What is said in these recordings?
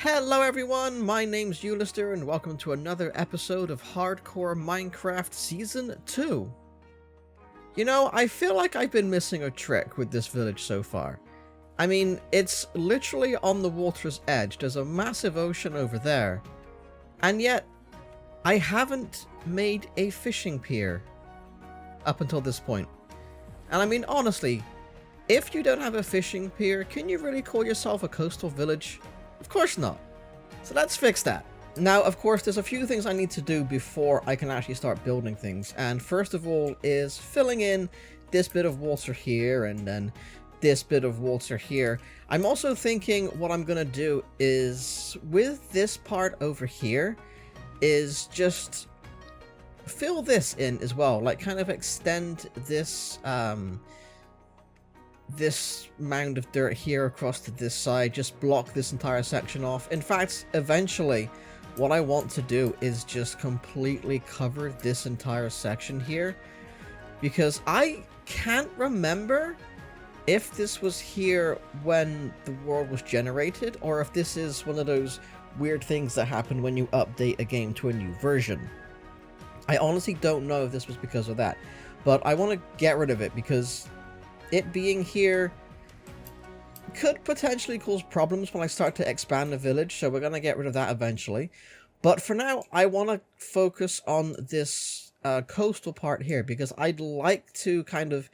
Hello everyone, my name's Ulister and welcome to another episode of Hardcore Minecraft Season 2. You know, I feel like I've been missing a trick with this village so far. I mean, it's literally on the water's edge, there's a massive ocean over there, and yet I haven't made a fishing pier up until this point. And I mean, honestly, if you don't have a fishing pier, can you really call yourself a coastal village? Of course not. So let's fix that. Now, of course, there's a few things I need to do before I can actually start building things. And first of all is filling in this bit of water here and then this bit of water here. I'm also thinking what I'm going to do is with this part over here is just fill this in as well. Like kind of extend this this mound of dirt here across to this side, just block this entire section off. In fact, eventually what I want to do is just completely cover this entire section here, because I can't remember if this was here when the world was generated or if this is one of those weird things that happen when you update a game to a new version. I honestly don't know if this was because of that, but I want to get rid of it because it being here could potentially cause problems when I start to expand the village, so we're going to get rid of that eventually. But for now, I want to focus on this coastal part here, because I'd like to kind of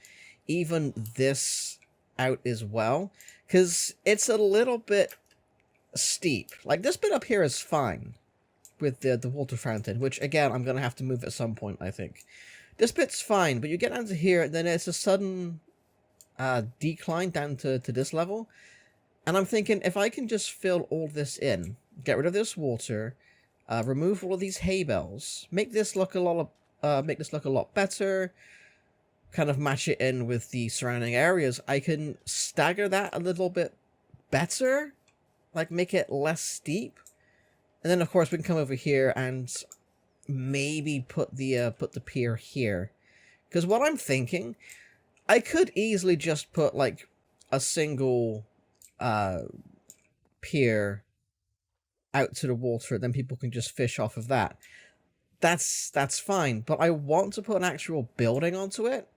even this out as well, because it's a little bit steep. Like, this bit up here is fine with the water fountain, which, again, I'm going to have to move at some point, I think. This bit's fine, but you get down to here, then it's a sudden decline down to this level, and I'm thinking if I can just fill all this in, get rid of this water, remove all of these hay bales, make this look a lot better, kind of match it in with the surrounding areas, I can stagger that a little bit better, like make it less steep, and then of course we can come over here and maybe put the pier here, because what I'm thinking, I could easily just put, like, a single pier out to the water, then people can just fish off of that. That's fine, but I want to put an actual building onto it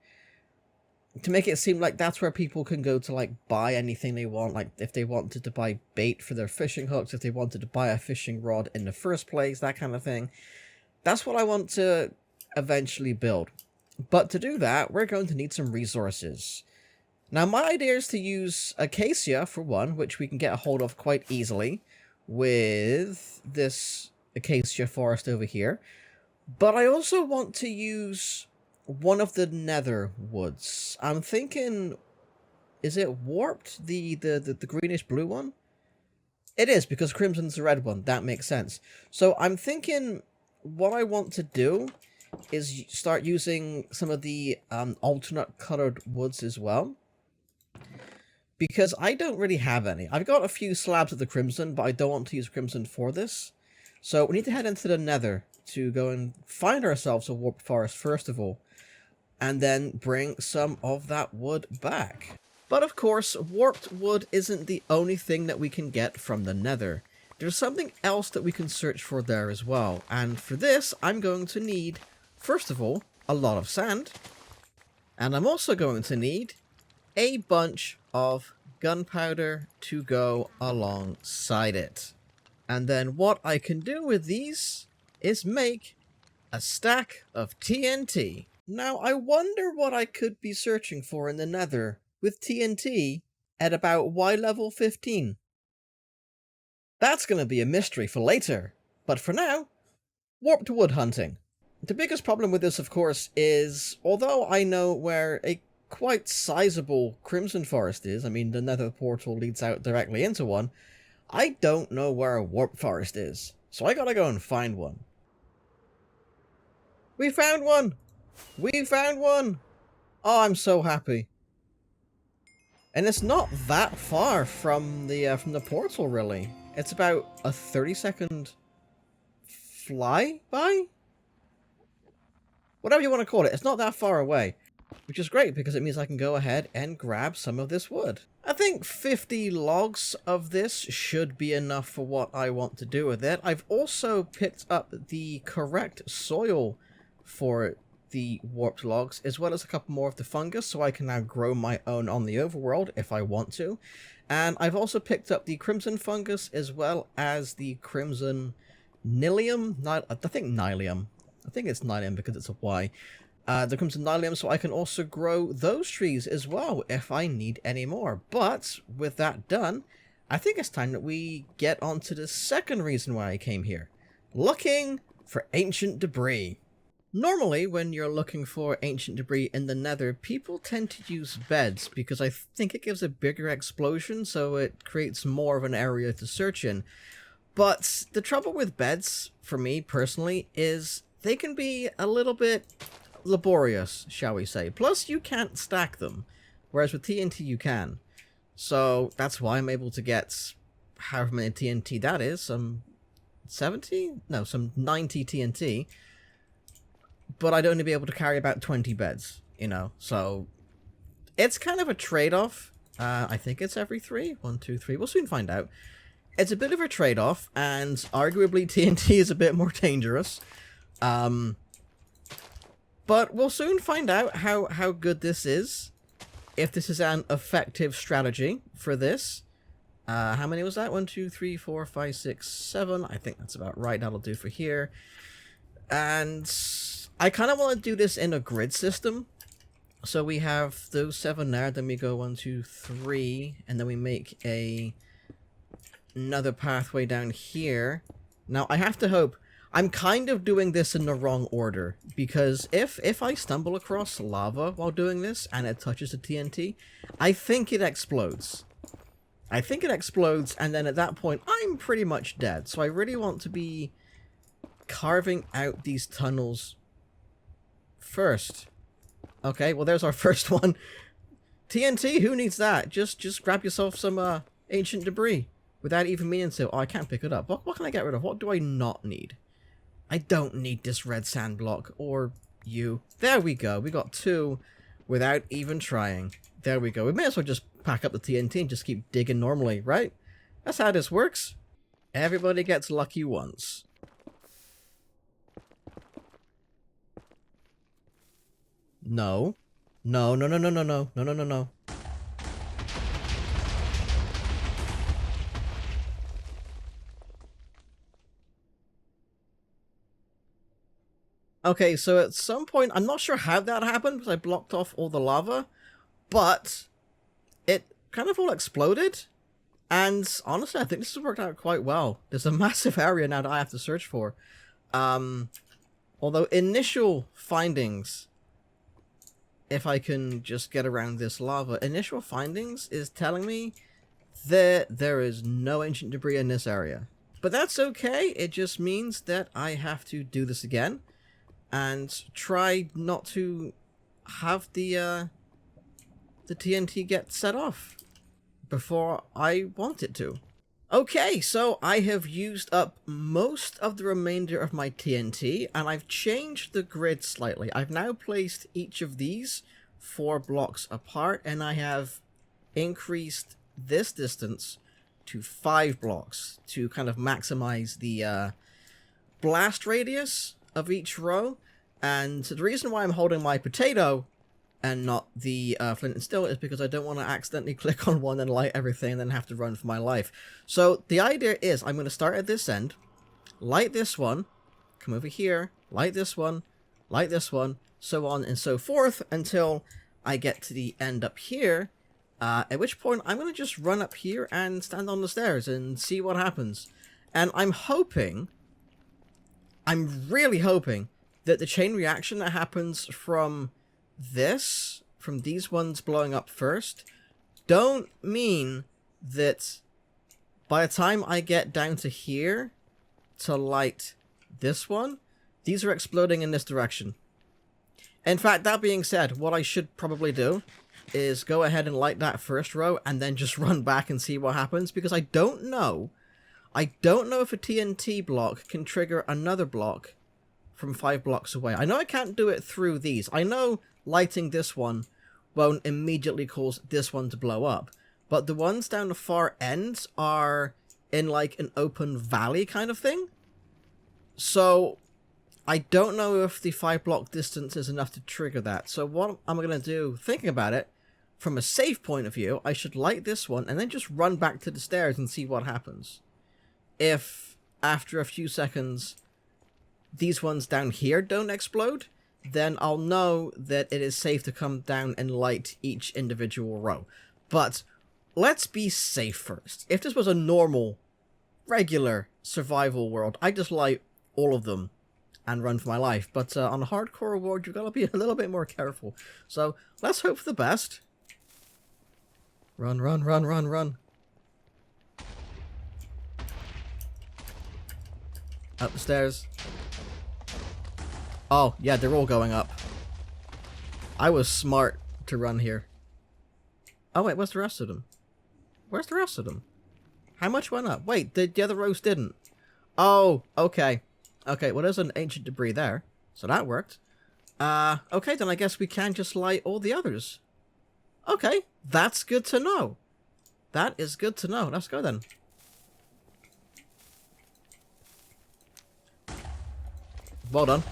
to make it seem like that's where people can go to, like, buy anything they want, like, if they wanted to buy bait for their fishing hooks, if they wanted to buy a fishing rod in the first place, that kind of thing. That's what I want to eventually build. But to do that, we're going to need some resources. Now, my idea is to use acacia, for one, which we can get a hold of quite easily with this acacia forest over here. But I also want to use one of the nether woods. I'm thinking, is it warped, the greenish blue one? It is, because crimson's the red one. That makes sense. So I'm thinking what I want to do is start using some of the alternate colored woods as well, because I don't really have any. I've got a few slabs of the crimson, but I don't want to use crimson for this, so we need to head into the nether to go and find ourselves a warped forest first of all, and then bring some of that wood back. But of course, warped wood isn't the only thing that we can get from the nether. There's something else that we can search for there as well, and for this I'm going to need, first of all, a lot of sand, and I'm also going to need a bunch of gunpowder to go alongside it. And then what I can do with these is make a stack of TNT. Now, I wonder what I could be searching for in the nether with TNT at about Y level 15. That's going to be a mystery for later, but for now, warped wood hunting. The biggest problem with this, of course, is, although I know where a quite sizable crimson forest is, I mean, the nether portal leads out directly into one, I don't know where a warped forest is, so I gotta go and find one. We found one! We found one! Oh, I'm so happy. And it's not that far from the portal, really. It's about a 30-second fly by? Whatever you want to call it, it's not that far away. which is great because it means I can go ahead and grab some of this wood. I think 50 logs of this should be enough for what I want to do with it. I've also picked up the correct soil for the warped logs, as well as a couple more of the fungus, so I can now grow my own on the overworld if I want to. And I've also picked up the crimson fungus, as well as the crimson nylium. I think nylium. I think it's nylium because it's a Y. The crimson nylium, so I can also grow those trees as well if I need any more. But with that done, I think it's time that we get on to the second reason why I came here. Looking for ancient debris. Normally, when you're looking for ancient debris in the Nether, people tend to use beds because I think it gives a bigger explosion, so it creates more of an area to search in. But the trouble with beds, for me personally, is they can be a little bit laborious, shall we say. Plus, you can't stack them, whereas with TNT you can. So that's why I'm able to get however many TNT that is, some 70? No, some 90 TNT. But I'd only be able to carry about 20 beds, you know, so it's kind of a trade-off. I think it's every 3. 1, 2, 3. We'll soon find out. It's a bit of a trade-off, and arguably TNT is a bit more dangerous. But we'll soon find out how good this is, if this is an effective strategy for this. How many was that? 1, 2, 3, 4, 5, 6, 7. I think that's about right. That'll do for here. And I kind of want to do this in a grid system. So we have those 7 there, then we go 1, 2, 3, and then we make another pathway down here. Now, I have to hope... I'm kind of doing this in the wrong order, because if I stumble across lava while doing this, and it touches the TNT, I think it explodes. I think it explodes, and then at that point, I'm pretty much dead. So I really want to be carving out these tunnels first. Okay, well there's our first one. TNT, who needs that? Just grab yourself some ancient debris without even meaning to. Oh, I can't pick it up. What can I get rid of? What do I not need? I don't need this red sand block, or you. There we go. We got 2 without even trying. There we go. We may as well just pack up the TNT and just keep digging normally, right? That's how this works. Everybody gets lucky once. No. No, no, no, no, no, no, no, no, no, no. Okay, so at some point, I'm not sure how that happened because I blocked off all the lava, but it kind of all exploded. And honestly, I think this has worked out quite well. There's a massive area now that I have to search for. Although initial findings, if I can just get around this lava, initial findings is telling me that there is no ancient debris in this area. But that's okay. It just means that I have to do this again and try not to have the TNT get set off before I want it to. Okay, so I have used up most of the remainder of my TNT, and I've changed the grid slightly. I've now placed each of these 4 blocks apart, and I have increased this distance to 5 blocks to kind of maximize the blast radius of each row. And the reason why I'm holding my potato and not the flint and steel is because I don't want to accidentally click on one and light everything and then have to run for my life. So the idea is I'm going to start at this end, light this one, come over here, light this one, so on and so forth until I get to the end up here, at which point I'm going to just run up here and stand on the stairs and see what happens. And I'm really hoping that the chain reaction that happens from these ones blowing up first, don't mean that by the time I get down to here to light this one, these are exploding in this direction. In fact, that being said, what I should probably do is go ahead and light that first row and then just run back and see what happens, because I don't know if a TNT block can trigger another block from 5 blocks away. I know I can't do it through these. I know lighting this one won't immediately cause this one to blow up. But the ones down the far ends are in like an open valley kind of thing. So I don't know if the 5 block distance is enough to trigger that. So what I'm going to do, thinking about it, from a safe point of view, I should light this one and then just run back to the stairs and see what happens. If, after a few seconds, these ones down here don't explode, then I'll know that it is safe to come down and light each individual row. But let's be safe first. If this was a normal, regular survival world, I'd just light all of them and run for my life. But on a hardcore world, you've got to be a little bit more careful. So let's hope for the best. Run, run, run, run, run. Up the stairs. Oh, yeah, they're all going up. I was smart to run here. Oh, wait, where's the rest of them? Where's the rest of them? How much went up? Wait, the other rows didn't. Oh, okay. Okay, well, there's an ancient debris there. So that worked. Okay, then I guess we can just light all the others. Okay, that's good to know. That is good to know. Let's go then. Well done.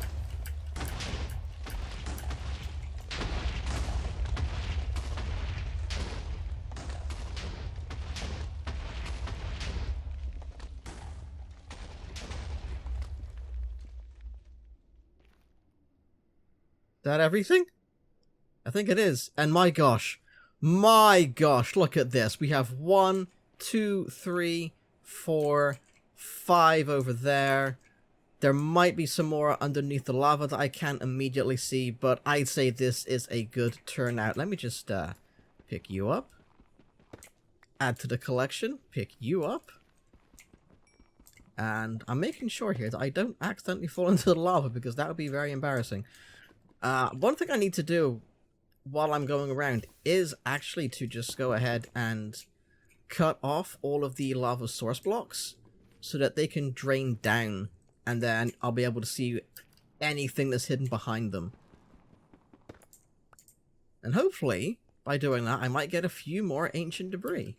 That everything? I think it is. And my gosh, look at this. We have 1, 2, 3, 4, 5 over there. There might be some more underneath the lava that I can't immediately see, but I'd say this is a good turnout. Let me just pick you up. Add to the collection. Pick you up. And I'm making sure here that I don't accidentally fall into the lava, because that would be very embarrassing. One thing I need to do while I'm going around is actually to just go ahead and cut off all of the lava source blocks so that they can drain down, and then I'll be able to see anything that's hidden behind them. And hopefully, by doing that, I might get a few more ancient debris.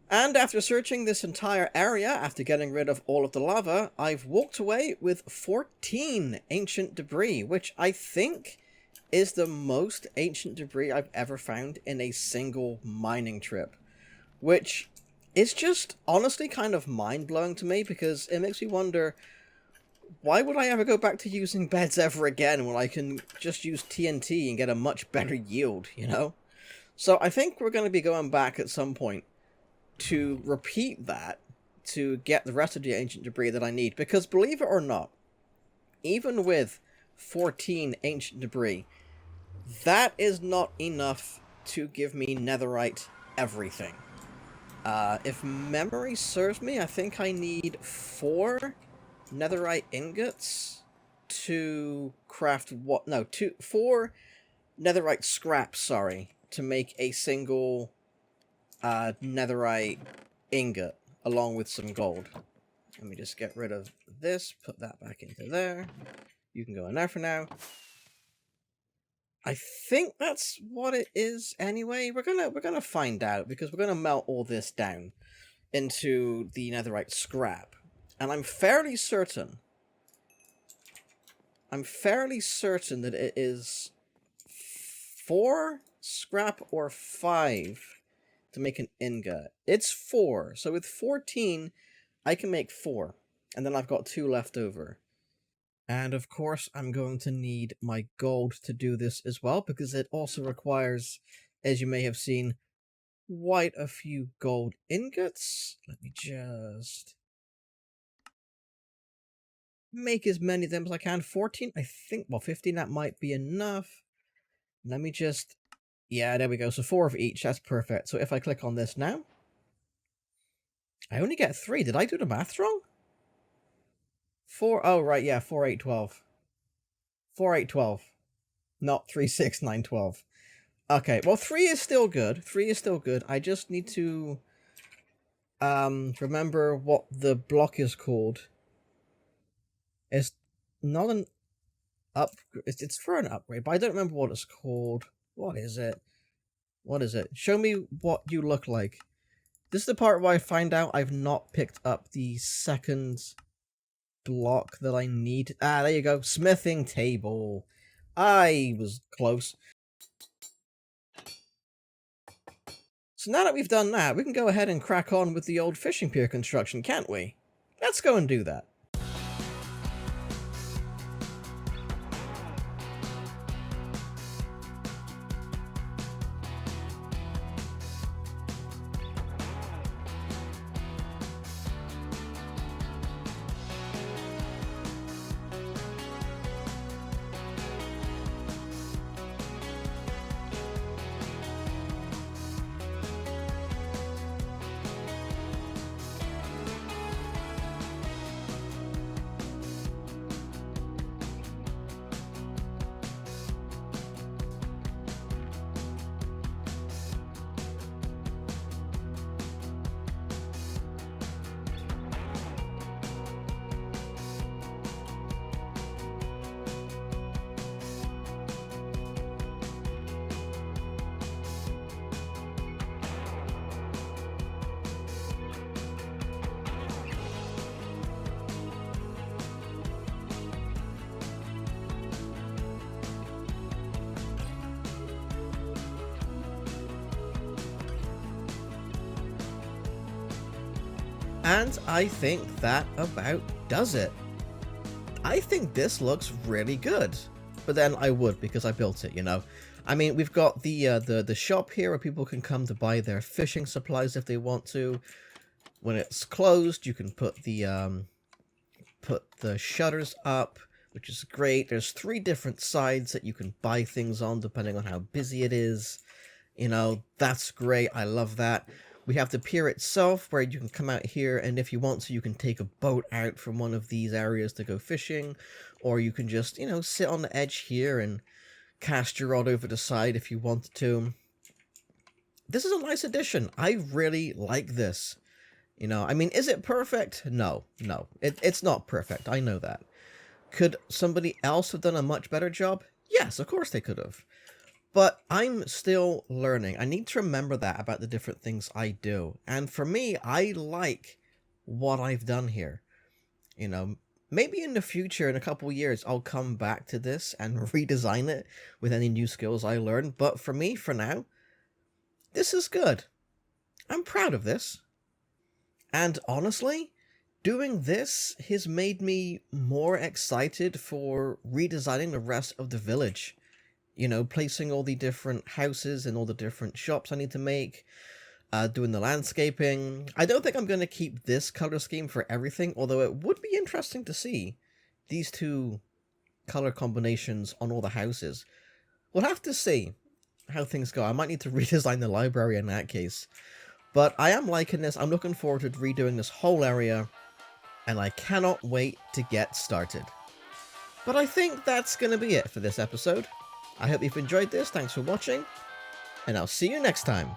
And after searching this entire area, after getting rid of all of the lava, I've walked away with 14 ancient debris, which I think is the most ancient debris I've ever found in a single mining trip. Which is just honestly kind of mind-blowing to me, because it makes me wonder, why would I ever go back to using beds ever again when I can just use TNT and get a much better yield, you know? So I think we're going to be going back at some point to repeat that, to get the rest of the ancient debris that I need. Because believe it or not, even with 14 ancient debris, that is not enough to give me netherite everything. If memory serves me, I think I need 4 netherite ingots to craft what? No, 4 netherite scraps, sorry, to make a single netherite ingot, along with some gold. Let me just get rid of this, put that back into there. You can go in there for now. I think that's what it is anyway. We're gonna find out, because we're gonna melt all this down into the netherite scrap. And I'm fairly certain that it is 4 scrap or 5 to make an ingot. It's 4. So with 14, I can make 4. And then I've got 2 left over. And of course, I'm going to need my gold to do this as well, because it also requires, as you may have seen, quite a few gold ingots. Let me just make as many of them as I can. 14, I think, well, 15, that might be enough. Let me just, yeah, there we go. So 4 of each, that's perfect. So if I click on this now, I only get 3. Did I do the math wrong? 4, oh, right, yeah, 4, 8, 12. 4, 8, 12. Not 3, 6, 9, 12. Okay, well, 3 is still good. 3 is still good. I just need to remember what the block is called. It's not an... It's for an upgrade, but I don't remember what it's called. What is it? What is it? Show me what you look like. This is the part where I find out I've not picked up the second block that I need. Ah, there you go. Smithing table. I was close. So now that we've done that, we can go ahead and crack on with the old fishing pier construction, can't we? Let's go and do that. And I think that about does it. I think this looks really good. But then I would, because I built it, you know. I mean, we've got the shop here where people can come to buy their fishing supplies if they want to. When it's closed, you can put the shutters up, which is great. There's 3 different sides that you can buy things on depending on how busy it is. You know, that's great. I love that. We have the pier itself where you can come out here, and if you want to, you can take a boat out from one of these areas to go fishing, or you can just, you know, sit on the edge here and cast your rod over the side if you want to. This is a nice addition. I really like this. You know, I mean, is it perfect? No, it's not perfect. I know that. Could somebody else have done a much better job? Yes, of course they could have. But I'm still learning. I need to remember that about the different things I do. And for me, I like what I've done here. You know, maybe in the future, in a couple years, I'll come back to this and redesign it with any new skills I learn. But for me, for now, this is good. I'm proud of this. And honestly, doing this has made me more excited for redesigning the rest of the village. You know, placing all the different houses and all the different shops I need to make, doing the landscaping. I don't think I'm going to keep this color scheme for everything, although it would be interesting to see these 2 color combinations on all the houses. We'll have to see how things go. I might need to redesign the library in that case. But I am liking this. I'm looking forward to redoing this whole area, and I cannot wait to get started. But I think that's going to be it for this episode. I hope you've enjoyed this, thanks for watching, and I'll see you next time.